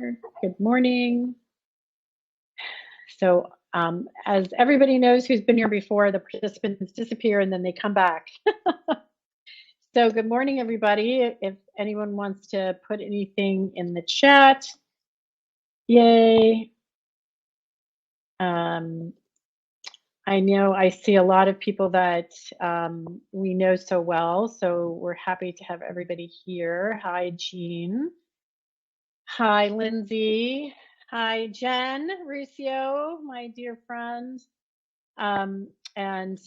here. Good morning. So, as everybody knows who's been here before, the participants disappear and then they come back. So, good morning, everybody. If anyone wants to put anything in the chat, yay. I know I see a lot of people that we know so well, so we're happy to have everybody here. Hi, Jean. Hi, Lindsay. Hi, Jen Ruscio, my dear friend. And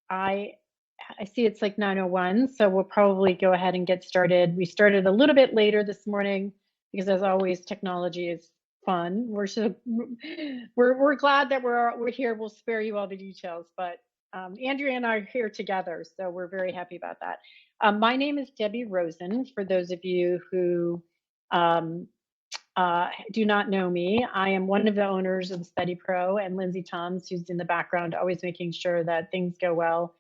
I see it's like 9:01, so we'll probably go ahead and get started. We started a little bit later this morning because, as always, technology is fun. We're glad that we're here. We'll spare you all the details, but Andrea and I are here together, so we're very happy about that. My name is Debbie Rosen. For those of you who do not know me, I am one of the owners of Study Pro, and Lindsay Toms, who's in the background, always making sure that things go well,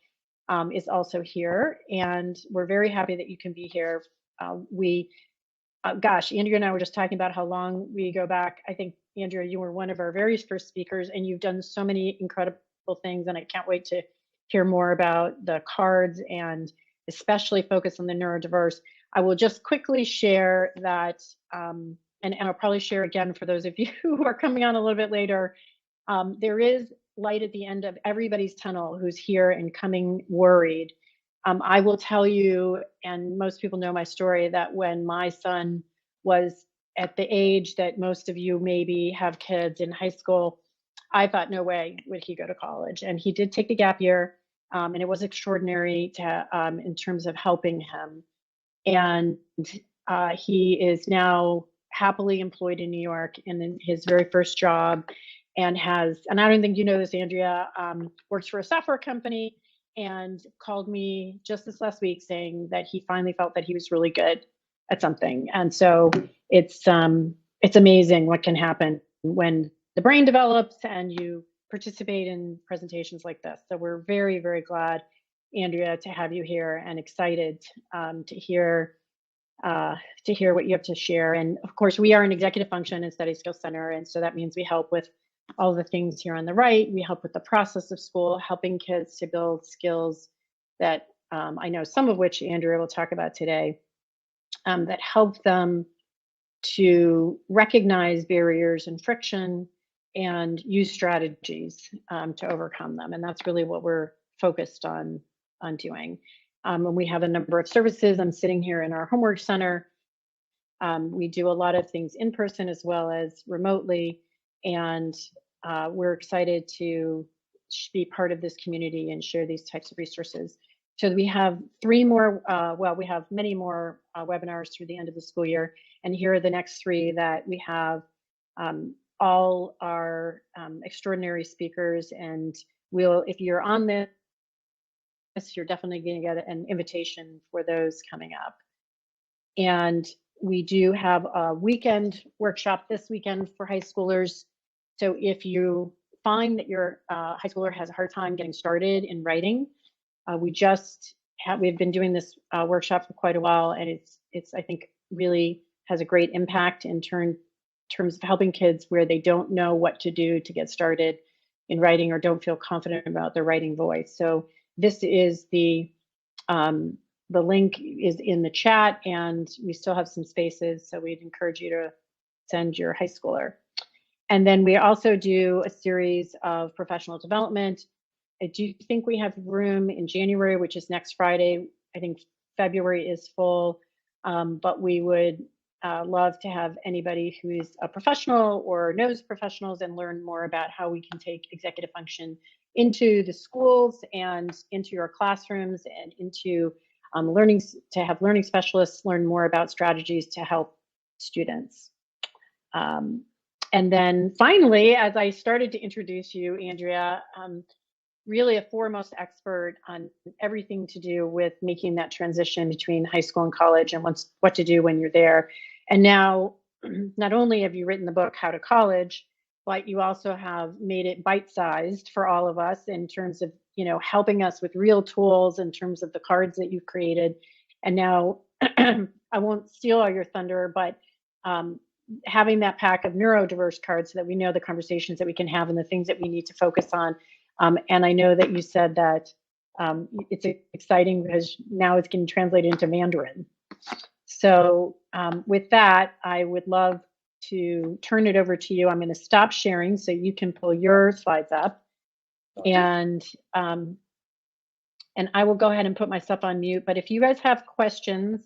is also here. And we're very happy that you can be here. Gosh, Andrea and I were just talking about how long we go back. I think, Andrea, you were one of our very first speakers, and you've done so many incredible things, and I can't wait to hear more about the cards and especially focus on the neurodiverse. I will just quickly share that, and I'll probably share again for those of you who are coming on a little bit later, there is light at the end of everybody's tunnel who's here and coming worried. I will tell you, and most people know my story, that when my son was at the age that most of you maybe have kids in high school, I thought no way would he go to college. And he did take the gap year, and it was extraordinary in terms of helping him. And he is now happily employed in New York and in his very first job, and I don't think you know this, Andrea, works for a software company, and called me just this last week saying that he finally felt that he was really good at something. And so it's amazing what can happen when the brain develops and you participate in presentations like this. So we're very, very glad, Andrea, to have you here, and excited to hear what you have to share. And of course, we are an executive function and study skills center, and so that means we help with all the things here on the right. We help with the process of school, helping kids to build skills that I know some of which Andrea will talk about today, that help them to recognize barriers and friction and use strategies to overcome them. And that's really what we're focused on doing. And we have a number of services. I'm sitting here in our homework center. We do a lot of things in person as well as remotely. And we're excited to be part of this community and share these types of resources. So we have we have many more webinars through the end of the school year. And here are the next three that we have. All our extraordinary speakers. And if you're on this, you're definitely going to get an invitation for those coming up. And we do have a weekend workshop this weekend for high schoolers. So if you find that your high schooler has a hard time getting started in writing, we've been doing this workshop for quite a while, and it's I think really has a great impact in terms of helping kids where they don't know what to do to get started in writing or don't feel confident about their writing voice. So this is the link is in the chat, and we still have some spaces, so we'd encourage you to send your high schooler. And then we also do a series of professional development. I do think we have room in January, which is next Friday. I think February is full, but we would love to have anybody who is a professional or knows professionals and learn more about how we can take executive function into the schools and into your classrooms and into to have learning specialists learn more about strategies to help students. And then finally, as I started to introduce you, Andrea, really a foremost expert on everything to do with making that transition between high school and college and what to do when you're there. And now, not only have you written the book, How to College, but you also have made it bite-sized for all of us in terms of, helping us with real tools in terms of the cards that you've created. And now, I won't steal all your thunder, but having that pack of neurodiverse cards so that we know the conversations that we can have and the things that we need to focus on. And I know that you said that it's exciting because now it's getting translated into Mandarin. So with that, I would love to turn it over to you. I'm going to stop sharing so you can pull your slides up. Okay. And I will go ahead and put myself on mute. But if you guys have questions,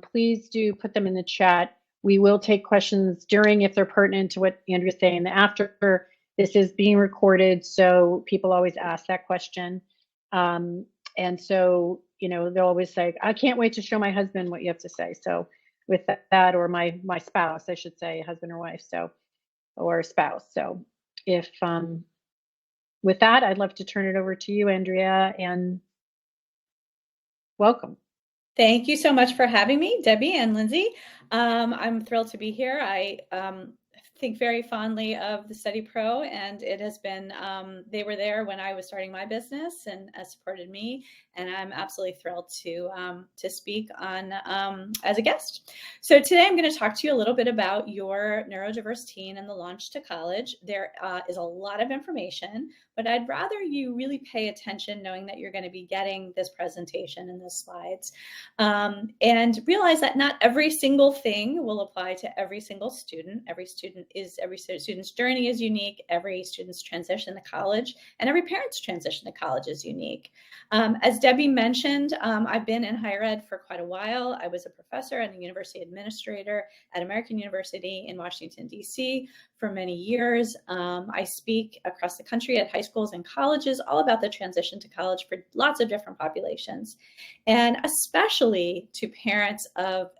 please do put them in the chat. We will take questions during if they're pertinent to what Andrea's saying. After, this is being recorded, so people always ask that question. And so, you know, they'll always say, I can't wait to show my husband what you have to say. So with that, or my spouse, I should say, husband or wife, so, or spouse. So if, with that, I'd love to turn it over to you, Andrea, and welcome. Thank you so much for having me, Debbie and Lindsay. I'm thrilled to be here. I think very fondly of the Study Pro, and it has been, they were there when I was starting my business and supported me, and I'm absolutely thrilled to speak on as a guest. So today I'm going to talk to you a little bit about your neurodiverse teen and the launch to college. There is a lot of information, but I'd rather you really pay attention knowing that you're going to be getting this presentation and the slides, and realize that not every single thing will apply to every single student. Every student's journey is unique. Every student's transition to college and every parent's transition to college is unique. As Debbie mentioned, I've been in higher ed for quite a while. I was a professor and a university administrator at American University in Washington, D.C. for many years. I speak across the country at high schools and colleges all about the transition to college for lots of different populations, and especially to parents of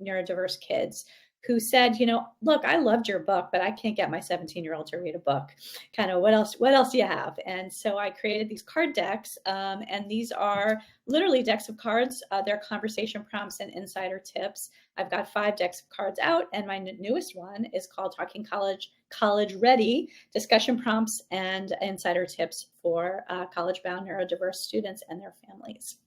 neurodiverse kids who said, you know, look, I loved your book, but I can't get my 17-year-old to read a book. Kind of what else do you have? And so I created these card decks, and these are literally decks of cards. They're conversation prompts and insider tips. I've got 5 decks of cards out, and my newest one is called Talking College Ready, discussion prompts and insider tips for college-bound neurodiverse students and their families.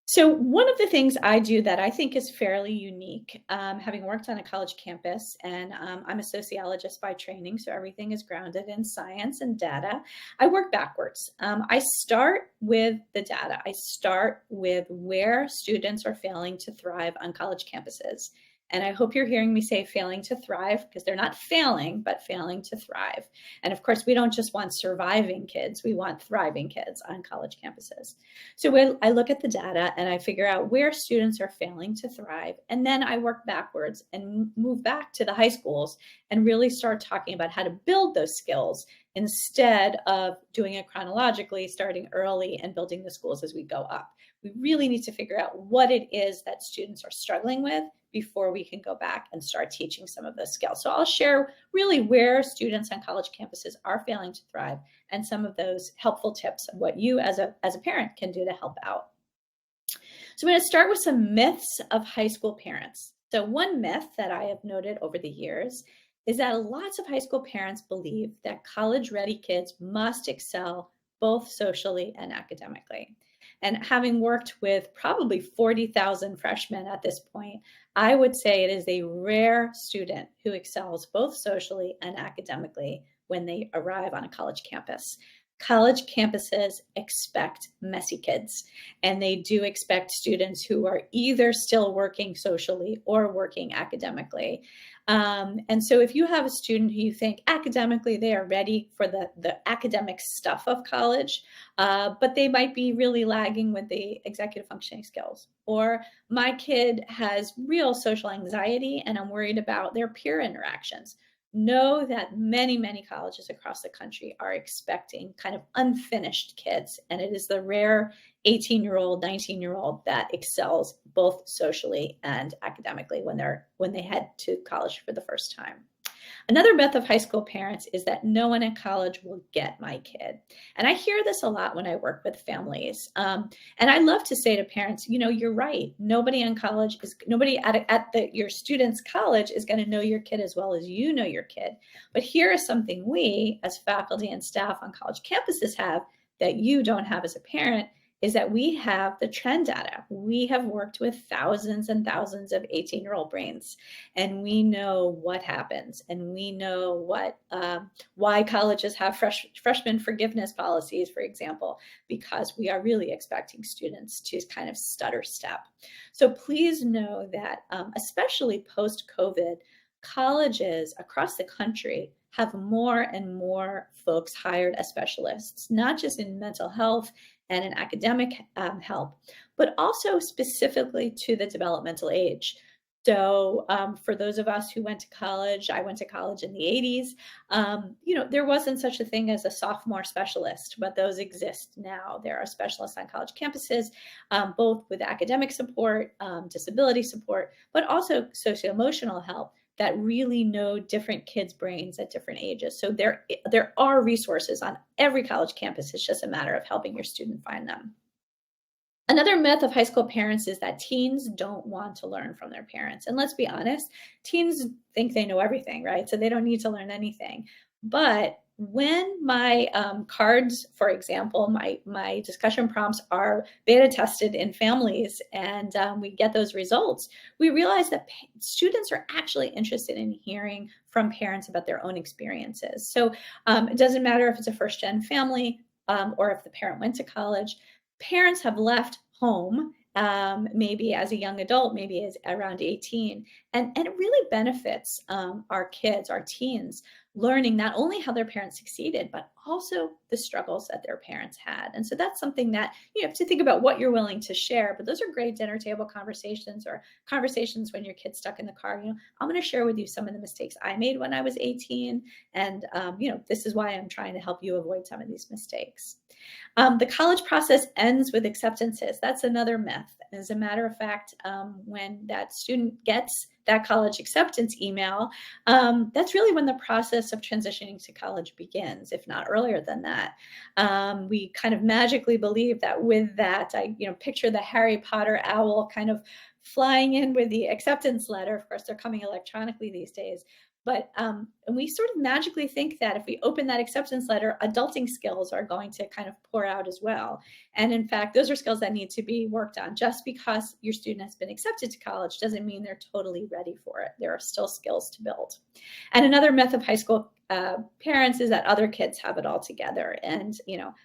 So one of the things I do that I think is fairly unique, having worked on a college campus, and I'm a sociologist by training, so everything is grounded in science and data. I work backwards. I start with the data. I start with where students are failing to thrive on college campuses. And I hope you're hearing me say failing to thrive, because they're not failing, but failing to thrive. And of course, we don't just want surviving kids, we want thriving kids on college campuses. So I look at the data and I figure out where students are failing to thrive. And then I work backwards and move back to the high schools and really start talking about how to build those skills instead of doing it chronologically, starting early and building the schools as we go up. We really need to figure out what it is that students are struggling with before we can go back and start teaching some of those skills. So I'll share really where students on college campuses are failing to thrive and some of those helpful tips of what you as a parent can do to help out. So I'm going to start with some myths of high school parents. So one myth that I have noted over the years is that lots of high school parents believe that college-ready kids must excel both socially and academically. And having worked with probably 40,000 freshmen at this point, I would say it is a rare student who excels both socially and academically when they arrive on a college campus. College campuses expect messy kids, and they do expect students who are either still working socially or working academically. And so if you have a student who you think academically they are ready for the academic stuff of college, but they might be really lagging with the executive functioning skills, or my kid has real social anxiety and I'm worried about their peer interactions, know that many, many colleges across the country are expecting kind of unfinished kids. And it is the rare 18-year-old, 19-year-old that excels both socially and academically when they head to college for the first time. Another myth of high school parents is that no one in college will get my kid. And I hear this a lot when I work with families. And I love to say to parents, you know, you're right. Nobody in college nobody at your student's college is going to know your kid as well as you know your kid. But here is something we as faculty and staff on college campuses have that you don't have as a parent, is that we have the trend data. We have worked with thousands and thousands of 18-year-old brains, and we know what happens, and we know why colleges have freshman forgiveness policies, for example, because we are really expecting students to kind of stutter step. So please know that, especially post-COVID, colleges across the country have more and more folks hired as specialists, not just in mental health and in academic help, but also specifically to the developmental age. So for those of us who went to college, I went to college in the 80s, there wasn't such a thing as a sophomore specialist, but those exist now. There are specialists on college campuses, both with academic support, disability support, but also socio-emotional help that really know different kids' brains at different ages. So there are resources on every college campus. It's just a matter of helping your student find them. Another myth of high school parents is that teens don't want to learn from their parents. And let's be honest, teens think they know everything, right? So they don't need to learn anything. But when my cards, for example, my discussion prompts are beta tested in families, and we get those results, we realize that students are actually interested in hearing from parents about their own experiences. So it doesn't matter if it's a first-gen family or if the parent went to college. Parents have left home maybe as a young adult, maybe as around 18. And it really benefits our kids, our teens, learning not only how their parents succeeded, but also the struggles that their parents had. And so that's something that you have to think about what you're willing to share. But those are great dinner table conversations, or conversations when your kid's stuck in the car. I'm going to share with you some of the mistakes I made when I was 18. And, this is why I'm trying to help you avoid some of these mistakes. The college process ends with acceptances. That's another myth. As a matter of fact, when that student gets that college acceptance email, that's really when the process of transitioning to college begins, if not earlier than that. We kind of magically believe that with that, I picture the Harry Potter owl kind of flying in with the acceptance letter. Of course, they're coming electronically these days. But and we sort of magically think that if we open that acceptance letter, adulting skills are going to kind of pour out as well. And in fact, those are skills that need to be worked on. Just because your student has been accepted to college doesn't mean they're totally ready for it. There are still skills to build. And another myth of high school parents is that other kids have it all together. And,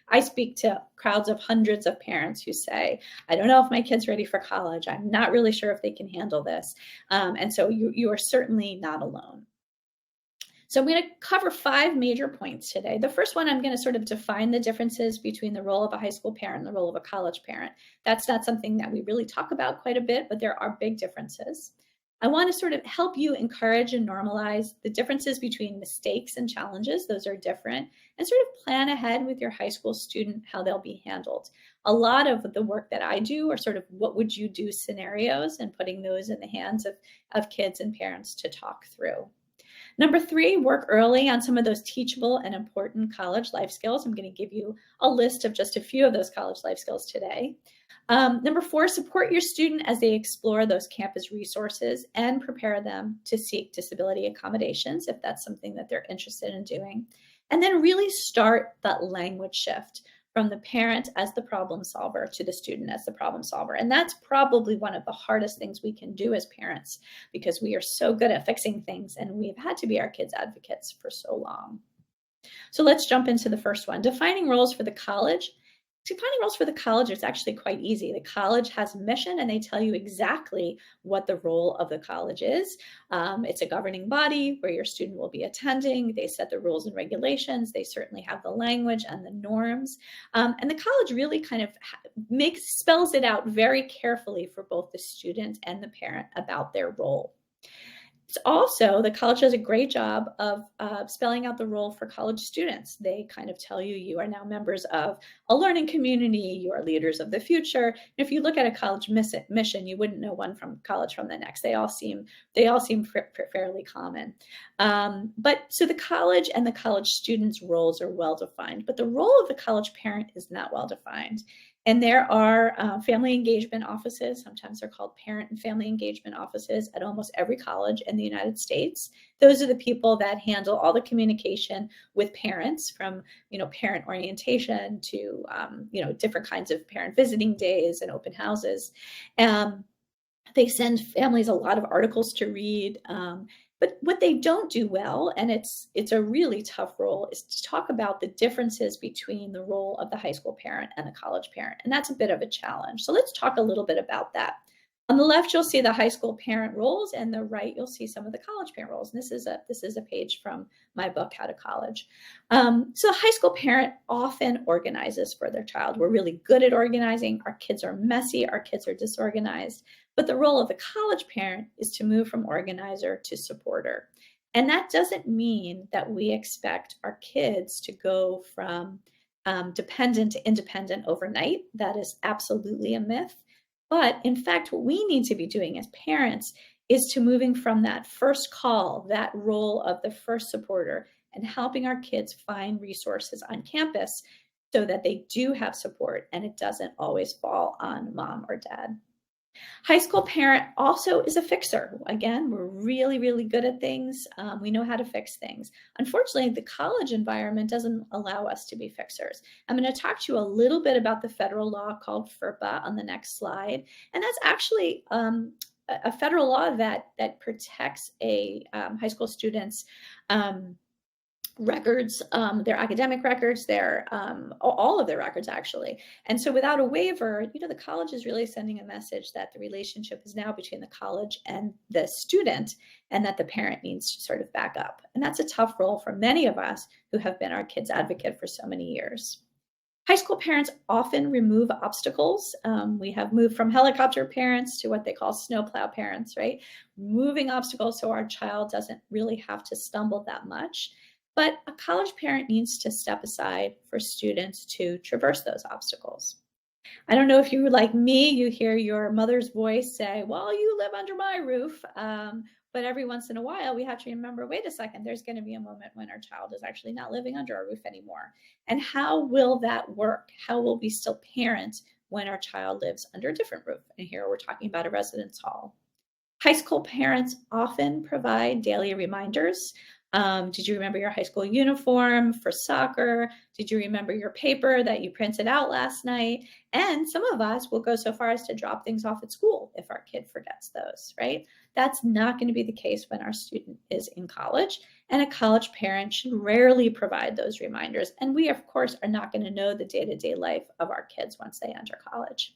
I speak to crowds of hundreds of parents who say, I don't know if my kid's ready for college. I'm not really sure if they can handle this. And so you are certainly not alone. So I'm going to cover 5 major points today. The first one, I'm going to sort of define the differences between the role of a high school parent and the role of a college parent. That's not something that we really talk about quite a bit, but there are big differences. I want to sort of help you encourage and normalize the differences between mistakes and challenges. Those are different, and sort of plan ahead with your high school student how they'll be handled. A lot of the work that I do are sort of what would you do scenarios, and putting those in the hands of kids and parents to talk through. Number 3, work early on some of those teachable and important college life skills. I'm going to give you a list of just a few of those college life skills today. Number 4, support your student as they explore those campus resources and prepare them to seek disability accommodations if that's something that they're interested in doing. And then really start that language shift from the parent as the problem solver to the student as the problem solver. And that's probably one of the hardest things we can do as parents, because we are so good at fixing things and we've had to be our kids' advocates for so long. So let's jump into the first one. Defining roles for the college. Defining roles for the college is actually quite easy. The college has a mission, and they tell you exactly what the role of the college is. It's a governing body where your student will be attending. They set the rules and regulations. They certainly have the language and the norms. And the college really kind of spells it out very carefully for both the student and the parent about their role. It's also, the college does a great job of spelling out the role for college students. They kind of tell you, you are now members of a learning community, you are leaders of the future. If you look at a college mission, you wouldn't know one from college from the next. They all seem fairly common. But so the college and the college students' roles are well defined, but the role of the college parent is not well defined. And there are family engagement offices, sometimes they're called parent and family engagement offices, at almost every college in the United States. Those are the people that handle all the communication with parents, from parent orientation to different kinds of parent visiting days and open houses. They send families a lot of articles to read. But what they don't do well, and it's a really tough role, is to talk about the differences between the role of the high school parent and the college parent. And that's a bit of a challenge. So let's talk a little bit about that. On the left, you'll see the high school parent roles, and the right, you'll see some of the college parent roles. And this is a page from my book, How to College. So high school parent often organizes for their child. We're really good at organizing. Our kids are messy. Our kids are disorganized. But the role of the college parent is to move from organizer to supporter. And that doesn't mean that we expect our kids to go from dependent to independent overnight. That is absolutely a myth. But in fact, what we need to be doing as parents is to moving from that first call, that role of the first supporter, and helping our kids find resources on campus so that they do have support and it doesn't always fall on mom or dad. High school parent also is a fixer. Again, we're really, really good at things. We know how to fix things. Unfortunately, the college environment doesn't allow us to be fixers. I'm going to talk to you a little bit about the federal law called FERPA on the next slide. And that's actually a federal law that protects a high school student's records, their academic records, their all of their records, actually. And so without a waiver, the college is really sending a message that the relationship is now between the college and the student, and that the parent needs to sort of back up. And that's a tough role for many of us who have been our kids' advocate for so many years. High school parents often remove obstacles. We have moved from helicopter parents to what they call snowplow parents, right? Moving obstacles so our child doesn't really have to stumble that much. But a college parent needs to step aside for students to traverse those obstacles. I don't know if you were like me, you hear your mother's voice say, well, you live under my roof. But every once in a while, we have to remember, wait a second, there's going to be a moment when our child is actually not living under our roof anymore. And how will that work? How will we still parent when our child lives under a different roof? And here we're talking about a residence hall. High school parents often provide daily reminders. Did you remember your high school uniform for soccer? Did you remember your paper that you printed out last night? And some of us will go so far as to drop things off at school if our kid forgets those, right? That's not going to be the case when our student is in college. And a college parent should rarely provide those reminders. And we, of course, are not going to know the day-to-day life of our kids once they enter college.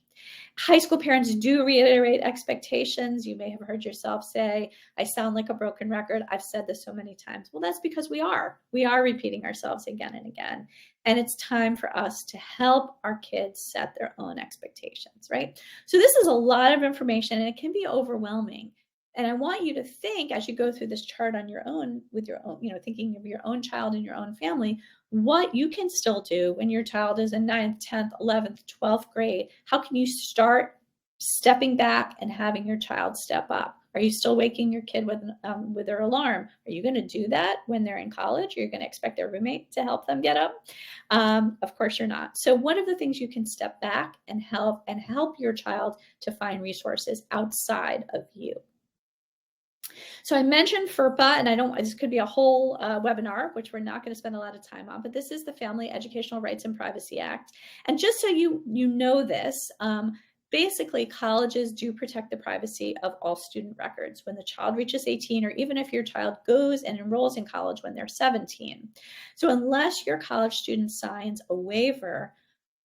High school parents do reiterate expectations. You may have heard yourself say, I sound like a broken record. I've said this so many times. Well, that's because we are repeating ourselves again and again. And it's time for us to help our kids set their own expectations, right? So this is a lot of information and it can be overwhelming. And I want you to think, as you go through this chart on your own, with your own, thinking of your own child and your own family, what you can still do when your child is in 9th, 10th, 11th, 12th grade. How can you start stepping back and having your child step up? Are you still waking your kid with their alarm? Are you going to do that when they're in college? Are you going to expect their roommate to help them get up? Of course you're not. So one of the things you can step back and help your child to find resources outside of you. So I mentioned FERPA, and this could be a whole webinar, which we're not going to spend a lot of time on, but this is the Family Educational Rights and Privacy Act. And just so you know this, basically colleges do protect the privacy of all student records when the child reaches 18, or even if your child goes and enrolls in college when they're 17. So unless your college student signs a waiver,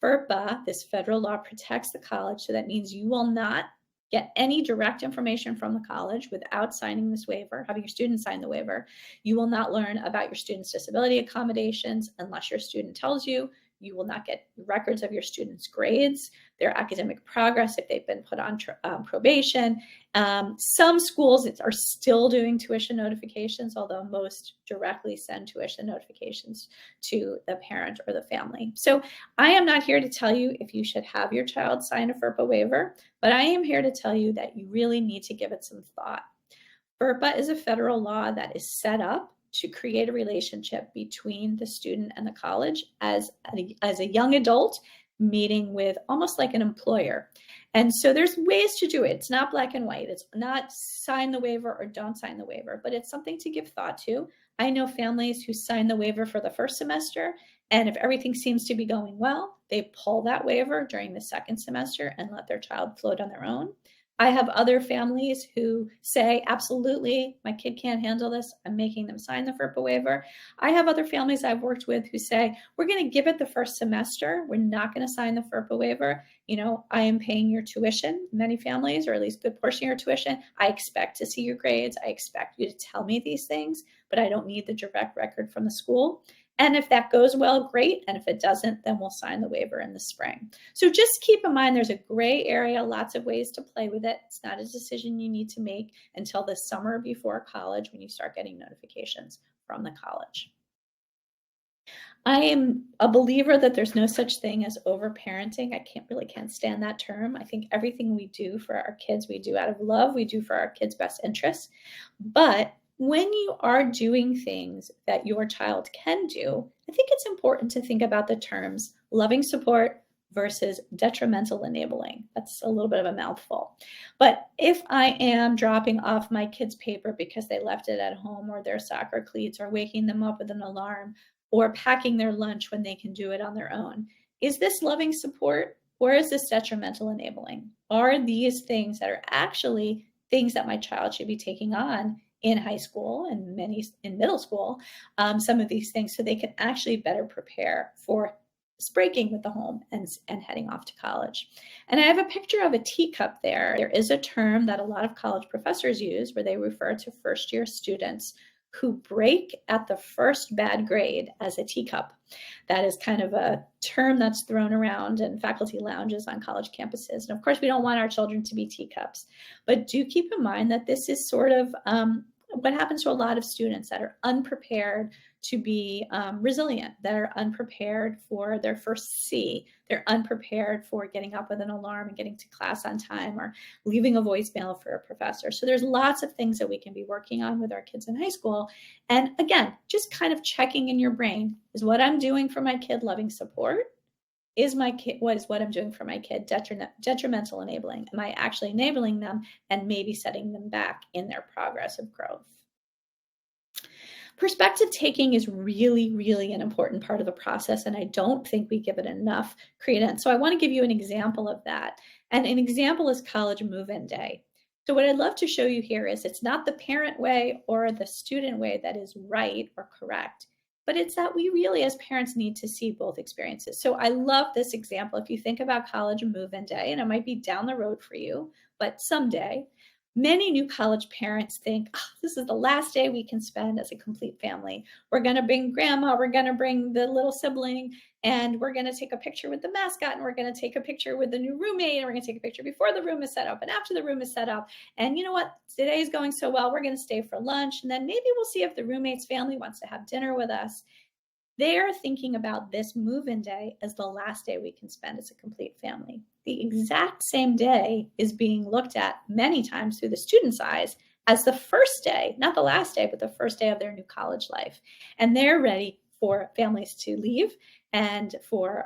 FERPA, this federal law, protects the college. So that means you will not get any direct information from the college without signing this waiver, having your student sign the waiver. You will not learn about your student's disability accommodations unless your student tells you. You will not get records of your students' grades, their academic progress if they've been put on probation. Some schools are still doing tuition notifications, although most directly send tuition notifications to the parent or the family. So I am not here to tell you if you should have your child sign a FERPA waiver, but I am here to tell you that you really need to give it some thought. FERPA is a federal law that is set up to create a relationship between the student and the college as a young adult. meeting with almost like an employer. And so there's ways to do it. It's not black and white. It's not sign the waiver or don't sign the waiver, but it's something to give thought to. I know families who sign the waiver for the first semester, and if everything seems to be going well, they pull that waiver during the second semester and let their child float on their own. I have other families who say, absolutely, my kid can't handle this. I'm making them sign the FERPA waiver. I have other families I've worked with who say, we're going to give it the first semester. We're not going to sign the FERPA waiver. I am paying your tuition, many families, or at least a good portion of your tuition. I expect to see your grades. I expect you to tell me these things, but I don't need the direct record from the school. And if that goes well, great. And if it doesn't, then we'll sign the waiver in the spring. So just keep in mind, there's a gray area, lots of ways to play with it. It's not a decision you need to make until the summer before college when you start getting notifications from the college. I am a believer that there's no such thing as overparenting. I can't stand that term. I think everything we do for our kids, we do out of love, we do for our kids' best interests. But when you are doing things that your child can do, I think it's important to think about the terms loving support versus detrimental enabling. That's a little bit of a mouthful. But if I am dropping off my kid's paper because they left it at home, or their soccer cleats, or waking them up with an alarm, or packing their lunch when they can do it on their own, is this loving support, or is this detrimental enabling? Are these things that are actually things that my child should be taking on in high school and many in middle school, some of these things, so they can actually better prepare for breaking with the home and heading off to college. And I have a picture of a teacup there. There is a term that a lot of college professors use where they refer to first-year students who break at the first bad grade as a teacup. That is kind of a term that's thrown around in faculty lounges on college campuses. And of course, we don't want our children to be teacups, but do keep in mind that this is sort of what happens to a lot of students that are unprepared to be resilient, that are unprepared for their first C. They're unprepared for getting up with an alarm and getting to class on time, or leaving a voicemail for a professor. So there's lots of things that we can be working on with our kids in high school. And again, just kind of checking in your brain, is what I'm doing for my kid loving support? Is what I'm doing for my kid detrimental enabling? Am I actually enabling them and maybe setting them back in their progress of growth? Perspective taking is really, really an important part of the process, and I don't think we give it enough credence. So I want to give you an example of that. And an example is college move-in day. So what I'd love to show you here is it's not the parent way or the student way that is right or correct, but it's that we really, as parents, need to see both experiences. So I love this example. If you think about college move-in day, and it might be down the road for you, but someday, many new college parents think, oh, this is the last day we can spend as a complete family. We're going to bring grandma, we're going to bring the little sibling, and we're going to take a picture with the mascot, and we're going to take a picture with the new roommate, and we're going to take a picture before the room is set up and after the room is set up. And you know what? Today is going so well, we're going to stay for lunch, and then maybe we'll see if the roommate's family wants to have dinner with us. They're thinking about this move-in day as the last day we can spend as a complete family. The exact same day is being looked at many times through the student's eyes as the first day, not the last day, but the first day of their new college life. And they're ready for families to leave and for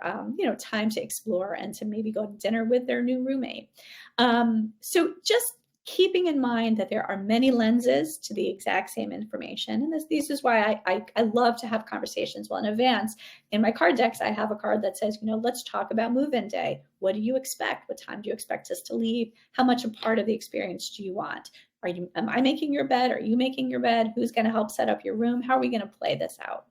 time to explore and to maybe go to dinner with their new roommate. So just keeping in mind that there are many lenses to the exact same information. And this is why I love to have conversations. Well, in advance, in my card decks, I have a card that says, let's talk about move-in day. What do you expect? What time do you expect us to leave? How much a part of the experience do you want? Am I making your bed? Are you making your bed? Who's going to help set up your room? How are we going to play this out?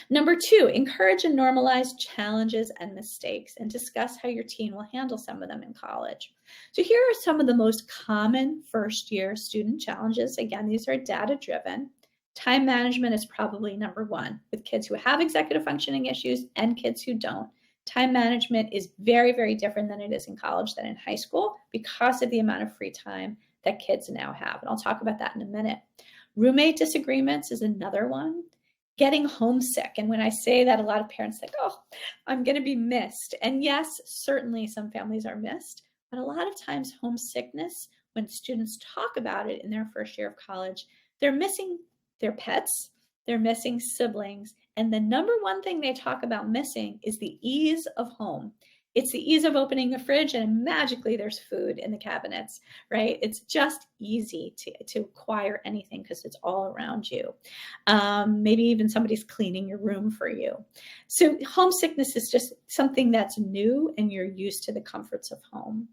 Number 2, encourage and normalize challenges and mistakes and discuss how your teen will handle some of them in college. So here are some of the most common first-year student challenges. Again, these are data-driven. Time management is probably number 1 with kids who have executive functioning issues and kids who don't. Time management is very, very different than it is in college than in high school because of the amount of free time that kids now have. And I'll talk about that in a minute. Roommate disagreements is another one. Getting homesick. And when I say that, a lot of parents think, oh, I'm going to be missed. And yes, certainly some families are missed, but a lot of times homesickness, when students talk about it in their first year of college, they're missing their pets, they're missing siblings, And the number one thing they talk about missing is the ease of home. It's the ease of opening the fridge and magically there's food in the cabinets, right? It's just easy to acquire anything because it's all around you. Maybe even somebody's cleaning your room for you. So homesickness is just something that's new and you're used to the comforts of home.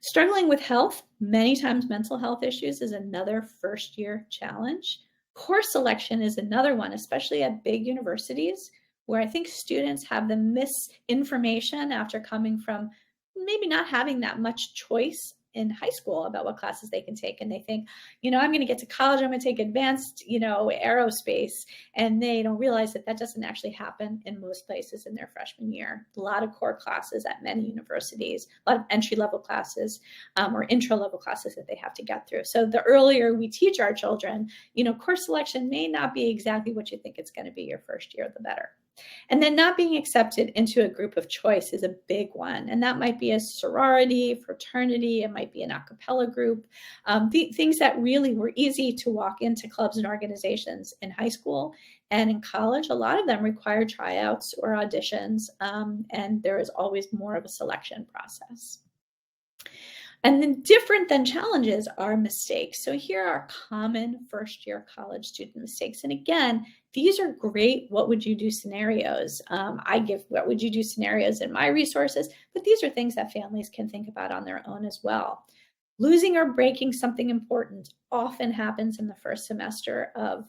Struggling with health, many times mental health issues, is another first year challenge. Course selection is another one, especially at big universities, where I think students have the misinformation after coming from maybe not having that much choice in high school about what classes they can take. And they think, I'm going to get to college, I'm going to take advanced, aerospace. And they don't realize that that doesn't actually happen in most places in their freshman year. A lot of core classes at many universities, a lot of entry-level classes or intro-level classes that they have to get through. So the earlier we teach our children, course selection may not be exactly what you think it's going to be your first year, the better. And then not being accepted into a group of choice is a big one. And that might be a sorority, fraternity, it might be an a cappella group, things that really were easy to walk into clubs and organizations in high school and in college. A lot of them require tryouts or auditions, and there is always more of a selection process. And then different than challenges are mistakes. So here are common first year college student mistakes. And again, these are great what would you do scenarios. I give what would you do scenarios in my resources, but these are things that families can think about on their own as well. Losing or breaking something important often happens in the first semester of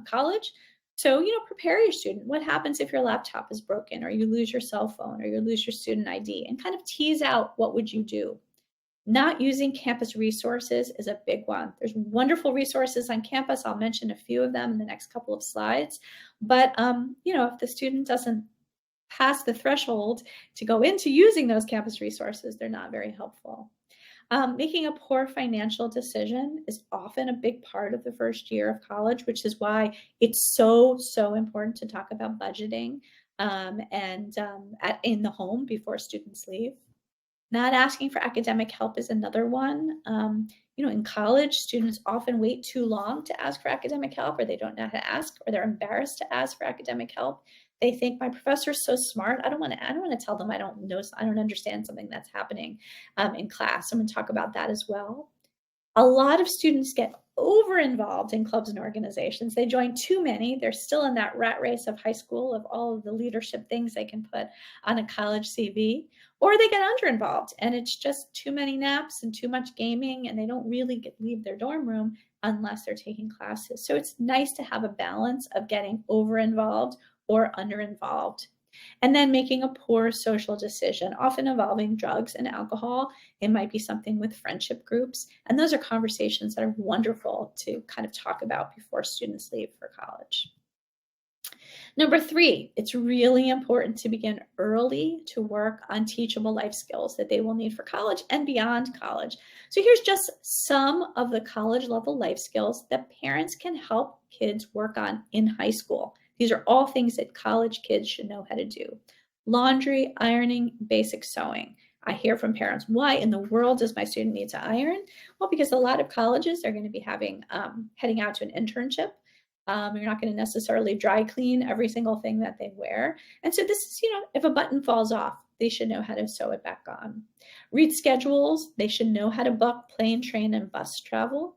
college. So, prepare your student. What happens if your laptop is broken or you lose your cell phone or you lose your student ID, and kind of tease out what would you do. Not using campus resources is a big one. There's wonderful resources on campus. I'll mention a few of them in the next couple of slides. But, if the student doesn't pass the threshold to go into using those campus resources, they're not very helpful. Making a poor financial decision is often a big part of the first year of college, which is why it's so important to talk about budgeting in the home before students leave. Not asking for academic help is another one. In college, students often wait too long to ask for academic help, or they don't know how to ask, or they're embarrassed to ask for academic help. They think my professor's so smart. I don't want to tell them I don't understand something that's happening in class. I'm going to talk about that as well. A lot of students get over-involved in clubs and organizations. They join too many. They're still in that rat race of high school of all of the leadership things they can put on a college CV, or they get under-involved and it's just too many naps and too much gaming and they don't really leave their dorm room unless they're taking classes. So it's nice to have a balance of getting over-involved or under-involved. And then making a poor social decision, often involving drugs and alcohol. It might be something with friendship groups. And those are conversations that are wonderful to kind of talk about before students leave for college. Number 3, it's really important to begin early to work on teachable life skills that they will need for college and beyond college. So here's just some of the college level life skills that parents can help kids work on in high school. These are all things that college kids should know how to do. Laundry, ironing, basic sewing. I hear from parents, why in the world does my student need to iron? Well, because a lot of colleges are going to be heading out to an internship. You're not going to necessarily dry clean every single thing that they wear. And so this is, if a button falls off, they should know how to sew it back on. Read schedules. They should know how to book plane, train, and bus travel.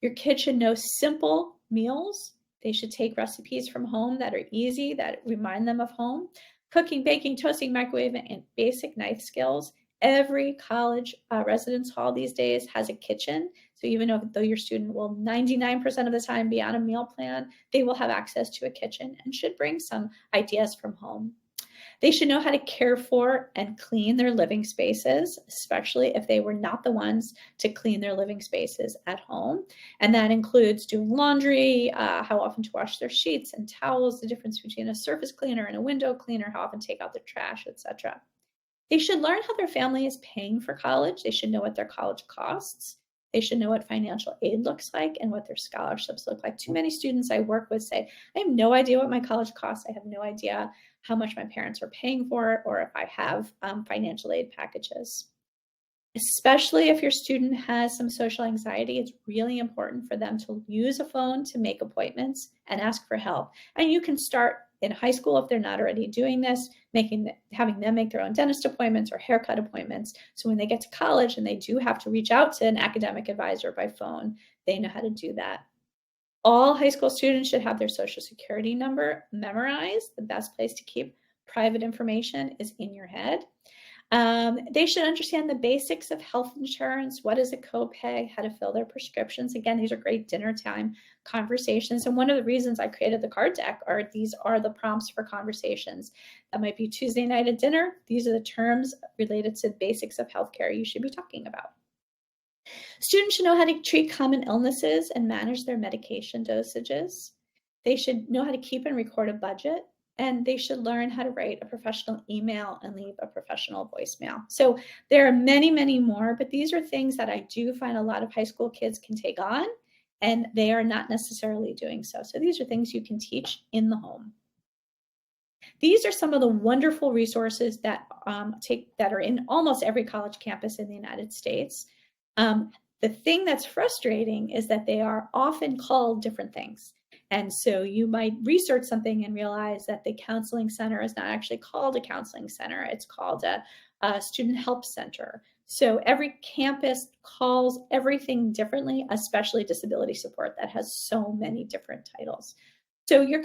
Your kid should know simple meals. They should take recipes from home that are easy, that remind them of home. Cooking, baking, toasting, microwaving, and basic knife skills. Every college residence hall these days has a kitchen. So even though your student will 99% of the time be on a meal plan, they will have access to a kitchen and should bring some ideas from home. They should know how to care for and clean their living spaces, especially if they were not the ones to clean their living spaces at home. And that includes doing laundry, how often to wash their sheets and towels, the difference between a surface cleaner and a window cleaner, how often to take out their trash, etc. They should learn how their family is paying for college. They should know what their college costs. They should know what financial aid looks like and what their scholarships look like. Too many students I work with say, I have no idea what my college costs. I have no idea how much my parents are paying for it or if I have financial aid packages. Especially if your student has some social anxiety, it's really important for them to use a phone to make appointments and ask for help. And you can start in high school, if they're not already doing this, having them make their own dentist appointments or haircut appointments. So when they get to college and they do have to reach out to an academic advisor by phone, they know how to do that. All high school students should have their social security number memorized. The best place to keep private information is in your head. They should understand the basics of health insurance. What is a copay? How to fill their prescriptions. Again, these are great dinner time conversations. And one of the reasons I created the card deck are these are the prompts for conversations. That might be Tuesday night at dinner. These are the terms related to basics of healthcare you should be talking about. Students should know how to treat common illnesses and manage their medication dosages. They should know how to keep and record a budget, and they should learn how to write a professional email and leave a professional voicemail. So there are many, many more, but these are things that I do find a lot of high school kids can take on, and they are not necessarily doing so. So these are things you can teach in the home. These are some of the wonderful resources that are in almost every college campus in the United States. The thing that's frustrating is that they are often called different things. And so you might research something and realize that the counseling center is not actually called a counseling center. It's called a student help center. So every campus calls everything differently, especially disability support that has so many different titles. So your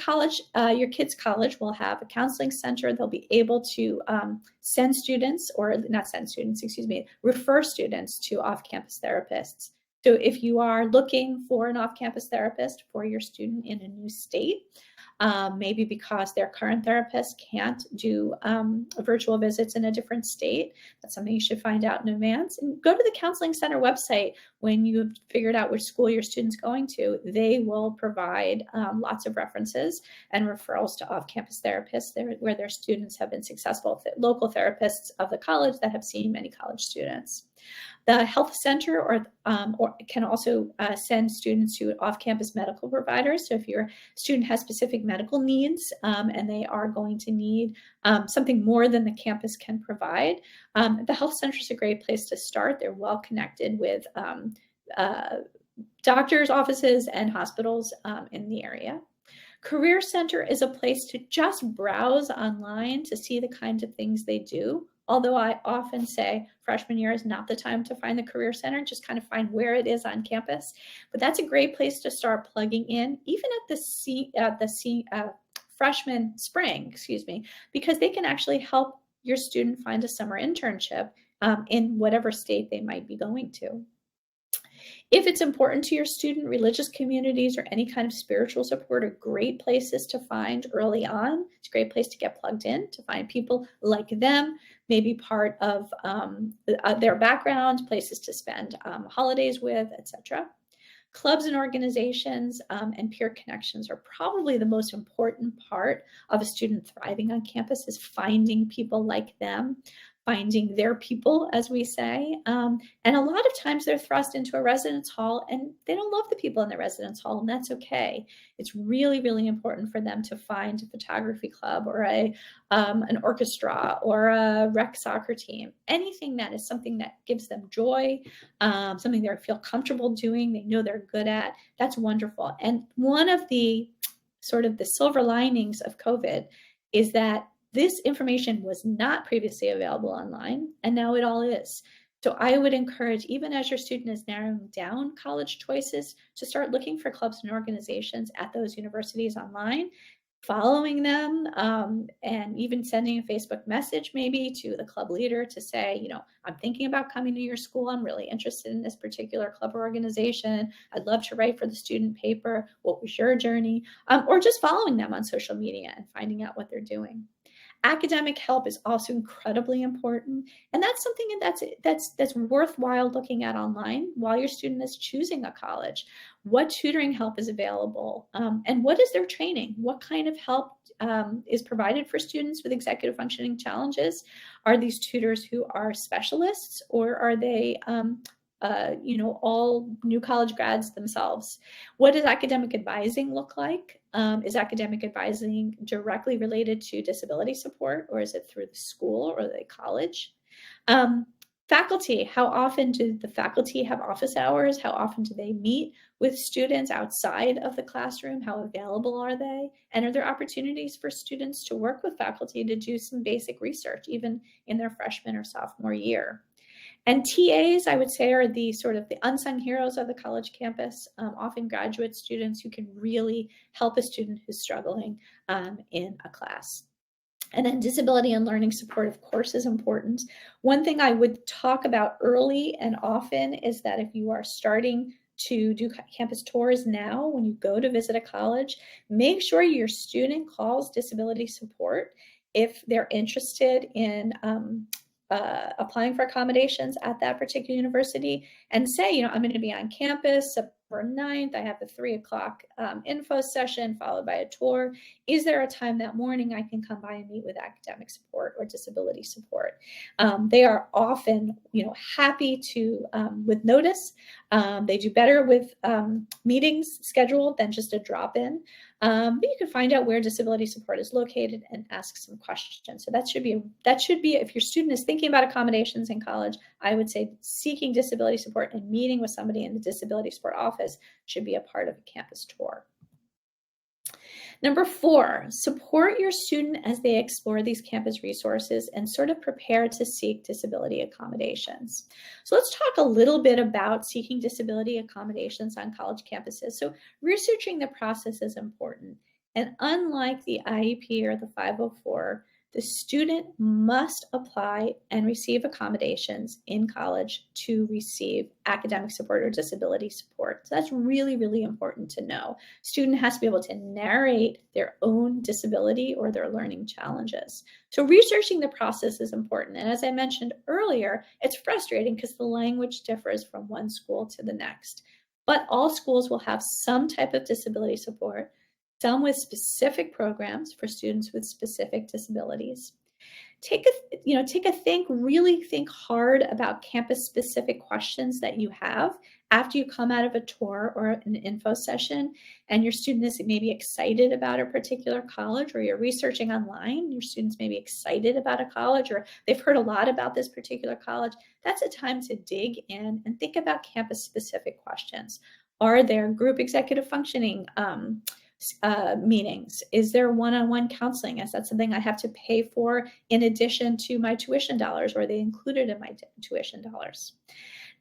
kids' college will have a counseling center. They'll be able to send students, or not send students, excuse me, refer students to off-campus therapists. So if you are looking for an off-campus therapist for your student in a new state, maybe because their current therapist can't do virtual visits in a different state, that's something you should find out in advance. And go to the counseling center website when you've figured out which school your student's going to. They will provide lots of references and referrals to off-campus therapists where their students have been successful, local therapists of the college that have seen many college students. The health center or can also send students to off-campus medical providers. So if your student has specific medical needs and they are going to need something more than the campus can provide, the health center is a great place to start. They're well connected with doctors' offices and hospitals in the area. Career Center is a place to just browse online to see the kinds of things they do. Although I often say freshman year is not the time to find the Career Center, just kind of find where it is on campus. But that's a great place to start plugging in, even at the freshman spring, because they can actually help your student find a summer internship in whatever state they might be going to. If it's important to your student, religious communities or any kind of spiritual support are great places to find early on. It's a great place to get plugged in, to find people like them, maybe part of their background, places to spend holidays with, etc. Clubs and organizations and peer connections are probably the most important part of a student thriving on campus, is finding people like them, finding their people, as we say. And a lot of times they're thrust into a residence hall and they don't love the people in the residence hall, and that's okay. It's really, really important for them to find a photography club or an orchestra or a rec soccer team, anything that is something that gives them joy, something they feel comfortable doing, they know they're good at. That's wonderful. And one of the sort of the silver linings of COVID is that this information was not previously available online, and now it all is. So I would encourage, even as your student is narrowing down college choices, to start looking for clubs and organizations at those universities online, following them, and even sending a Facebook message maybe to the club leader to say, I'm thinking about coming to your school. I'm really interested in this particular club or organization. I'd love to write for the student paper. What was your journey? Or just following them on social media and finding out what they're doing. Academic help is also incredibly important, and that's something that's worthwhile looking at online while your student is choosing a college. What tutoring help is available, and what is their training? What kind of help is provided for students with executive functioning challenges? Are these tutors who are specialists, or are they all new college grads themselves? What does academic advising look like? Is academic advising directly related to disability support, or is it through the school or the college? Faculty, how often do the faculty have office hours? How often do they meet with students outside of the classroom? How available are they? And are there opportunities for students to work with faculty to do some basic research, even in their freshman or sophomore year? And TAs, I would say, are the sort of the unsung heroes of the college campus, often graduate students who can really help a student who's struggling in a class. And then disability and learning support, of course, is important. One thing I would talk about early and often is that if you are starting to do campus tours now, when you go to visit a college, make sure your student calls disability support if they're interested in applying for accommodations at that particular university, and say, you know, I'm going to be on campus September 9th. I have the 3 o'clock info session followed by a tour. Is there a time that morning I can come by and meet with academic support or disability support? They are often, you know, happy to, with notice. They do better with meetings scheduled than just a drop-in. But you can find out where disability support is located and ask some questions. So that should be if your student is thinking about accommodations in college, I would say seeking disability support and meeting with somebody in the disability support office should be a part of a campus tour. Number 4, support your student as they explore these campus resources and sort of prepare to seek disability accommodations. So let's talk a little bit about seeking disability accommodations on college campuses. So researching the process is important. And unlike the IEP or the 504, the student must apply and receive accommodations in college to receive academic support or disability support. So that's really, really important to know. Student has to be able to narrate their own disability or their learning challenges. So researching the process is important. And as I mentioned earlier, it's frustrating because the language differs from one school to the next. But all schools will have some type of disability support, some with specific programs for students with specific disabilities. Really think hard about campus-specific questions that you have after you come out of a tour or an info session, and your student is maybe excited about a particular college, or you're researching online, your students may be excited about a college, or they've heard a lot about this particular college. That's a time to dig in and think about campus-specific questions. Are there group executive functioning meetings? Is there one-on-one counseling? Is that something I have to pay for in addition to my tuition dollars, or are they included in my tuition dollars?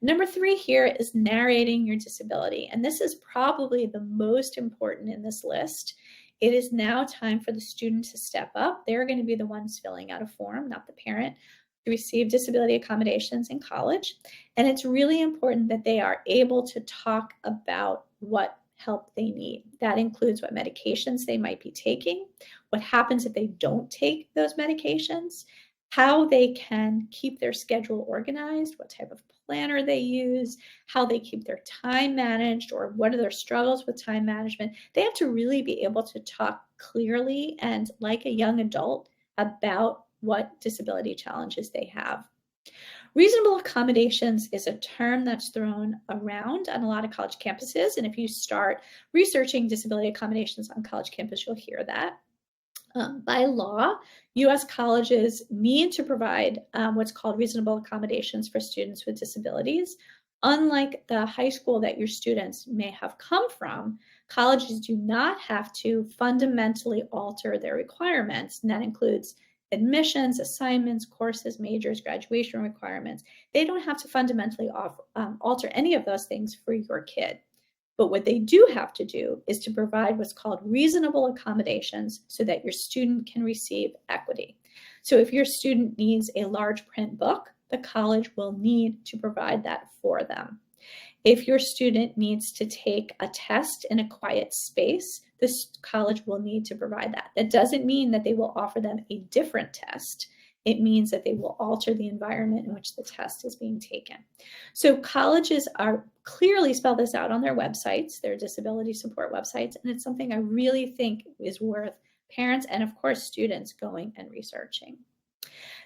Number 3 here is narrating your disability. And this is probably the most important in this list. It is now time for the student to step up. They're going to be the ones filling out a form, not the parent, to receive disability accommodations in college. And it's really important that they are able to talk about what help they need. That includes what medications they might be taking, what happens if they don't take those medications, how they can keep their schedule organized, what type of planner they use, how they keep their time managed, or what are their struggles with time management. They have to really be able to talk clearly and like a young adult about what disability challenges they have. Reasonable accommodations is a term that's thrown around on a lot of college campuses. And if you start researching disability accommodations on college campus, you'll hear that. By law, U.S. colleges need to provide what's called reasonable accommodations for students with disabilities. Unlike the high school that your students may have come from, colleges do not have to fundamentally alter their requirements, and that includes admissions, assignments, courses, majors, graduation requirements. They don't have to fundamentally alter any of those things for your kid. But what they do have to do is to provide what's called reasonable accommodations so that your student can receive equity. So if your student needs a large print book, the college will need to provide that for them. If your student needs to take a test in a quiet space, this college will need to provide that. That doesn't mean that they will offer them a different test. It means that they will alter the environment in which the test is being taken. So colleges are clearly spell this out on their websites, their disability support websites, and it's something I really think is worth parents and, of course, students going and researching.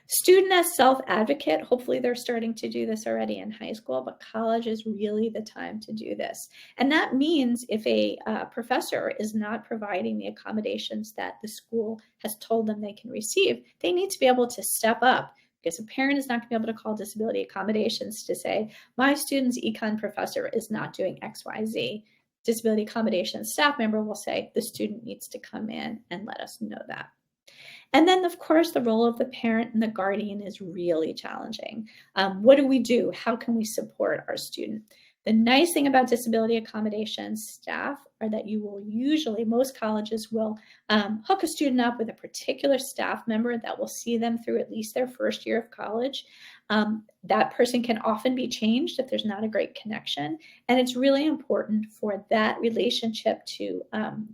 Student as self-advocate, hopefully they're starting to do this already in high school, but college is really the time to do this. And that means if a professor is not providing the accommodations that the school has told them they can receive, they need to be able to step up, because a parent is not going to be able to call disability accommodations to say, my student's econ professor is not doing XYZ. Disability accommodations staff member will say, the student needs to come in and let us know that. And then, of course, the role of the parent and the guardian is really challenging. What do we do? How can we support our student? The nice thing about disability accommodations staff are that you will usually, most colleges will hook a student up with a particular staff member that will see them through at least their first year of college. That person can often be changed if there's not a great connection. And it's really important for that relationship to